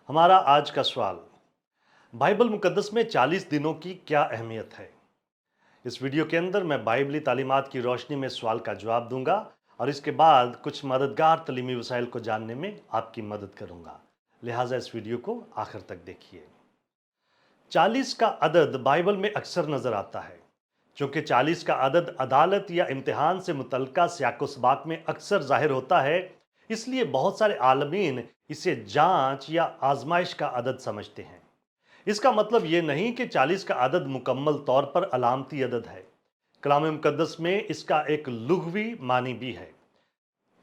हमारा आज का सवाल, बाइबल मुकद्दस में 40 दिनों की क्या अहमियत है। इस वीडियो के अंदर मैं बाइबली तालीमात की रोशनी में सवाल का जवाब दूंगा और इसके बाद कुछ मददगार तलीमी वसाइल को जानने में आपकी मदद करूंगा। लिहाजा इस वीडियो को आखिर तक देखिए। 40 का अदद बाइबल में अक्सर नजर आता है। क्योंकि 40 का अदद अदालत या इम्तिहान से मुतल्लिका सियाको सबाक में अक्सर जाहिर होता है, इसलिए बहुत सारे आलमीन इसे जांच या आजमाइश का अदद समझते हैं। इसका मतलब ये नहीं कि 40 का अदद मुकम्मल तौर पर अलामती अदद है। कलाम मुकद्दस में इसका एक लुग़वी मानी भी है।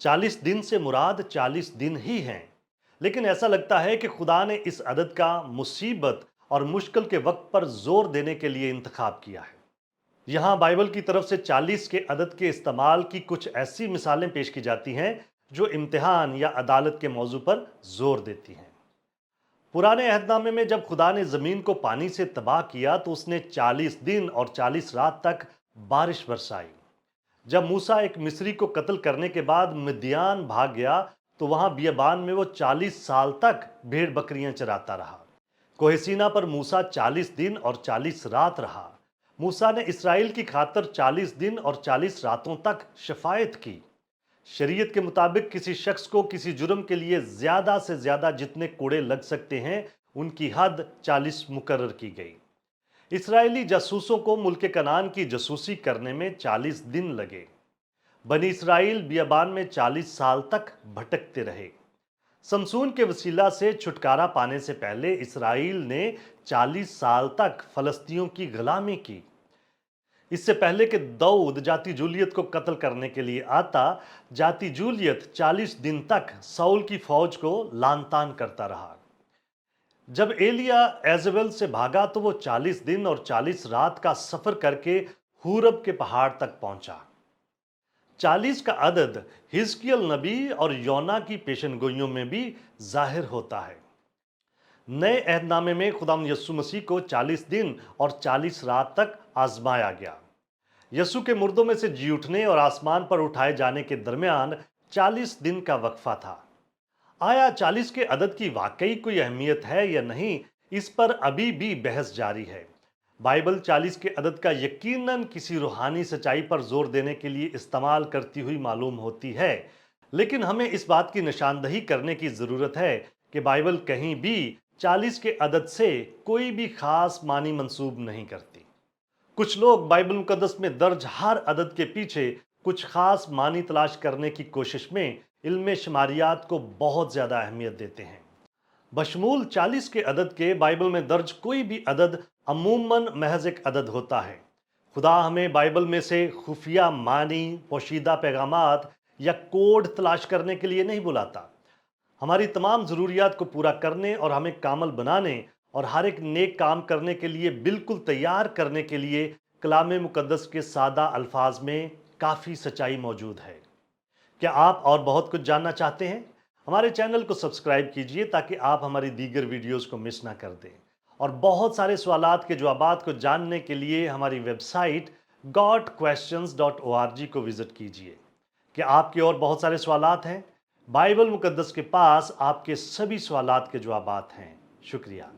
40 दिन से मुराद 40 दिन ही हैं, लेकिन ऐसा लगता है कि खुदा ने इस अदद का मुसीबत और मुश्किल के वक्त पर जोर देने के लिए इंतखाब किया है। यहाँ बाइबल की तरफ से 40 के अदद के इस्तेमाल की कुछ ऐसी मिसालें पेश की जाती हैं जो इम्तिहान या अदालत के मौजू पर जोर देती हैं। पुराने अहदनामे में जब खुदा ने ज़मीन को पानी से तबाह किया तो उसने 40 दिन और 40 रात तक बारिश बरसाई। जब मूसा एक मिस्री को कत्ल करने के बाद मिद्यान भाग गया तो वहाँ बियाबान में वो 40 साल तक भेड़ बकरियां चराता रहा। कोहे सीना पर मूसा 40 दिन और 40 रात रहा। मूसा ने इसराइल की खातर 40 दिन और 40 रातों तक शफायत की। शरीयत के मुताबिक किसी शख्स को किसी जुर्म के लिए ज्यादा से ज्यादा जितने कोड़े लग सकते हैं उनकी हद 40 मुकर्रर की गई। इसराइली जासूसों को मुल्क कनान की जासूसी करने में 40 दिन लगे। बनी इसराइल बियाबान में 40 साल तक भटकते रहे। समसून के वसीला से छुटकारा पाने से पहले इसराइल ने 40 साल तक फलस्तियों की गुलामी की। इससे पहले कि दाऊद जाति जूलियत को कत्ल करने के लिए आता, जाति जूलियत 40 दिन तक साउल की फौज को लानतान करता रहा। जब एलिया एजेबेल से भागा तो वो 40 दिन और 40 रात का सफर करके हूरब के पहाड़ तक पहुंचा। 40 का अदद हिजकियल नबी और योना की पेशनगोइयों में भी जाहिर होता है। नए अहदनामे में खुदाम यस्सु मसीह को 40 दिन और 40 रात तक आजमाया गया। यस्सु के मुर्दों में से जी उठने और आसमान पर उठाए जाने के दरमियान 40 दिन का वक्फा था। आया 40 के अदद की वाकई कोई अहमियत है या नहीं, इस पर अभी भी बहस जारी है। बाइबल 40 के अदद का यकीनन किसी रूहानी सच्चाई पर जोर देने के लिए इस्तेमाल करती हुई मालूम होती है, लेकिन हमें इस बात की निशानदही करने की ज़रूरत है कि बाइबल कहीं भी 40 के अदद से कोई भी खास मानी मंसूब नहीं करती। कुछ लोग बाइबल मुकद्दस में दर्ज हर अदद के पीछे कुछ खास मानी तलाश करने की कोशिश में इल्म शुमारियात को बहुत ज़्यादा अहमियत देते हैं। बशमूल 40 के अदद के बाइबल में दर्ज कोई भी अदद अमूमन महज एक अदद होता है। खुदा हमें बाइबल में से खुफिया मानी, पोशीदा पैगामात या कोड तलाश करने के लिए नहीं बुलाता। हमारी तमाम ज़रूरियात को पूरा करने और हमें कामल बनाने और हर एक नेक काम करने के लिए बिल्कुल तैयार करने के लिए कलाम मुकद्दस के सादा अल्फाज में काफ़ी सच्चाई मौजूद है। क्या आप और बहुत कुछ जानना चाहते हैं? हमारे चैनल को सब्सक्राइब कीजिए ताकि आप हमारी दीगर वीडियोस को मिस ना कर दें। और बहुत सारे सवालात के जवाबात को जानने के लिए हमारी वेबसाइट godquestions.org को विज़िट कीजिए। क्या आपके और बहुत सारे सवालात हैं? बाइबल मुकद्दस के पास आपके सभी सवालात के जवाबात हैं। शुक्रिया।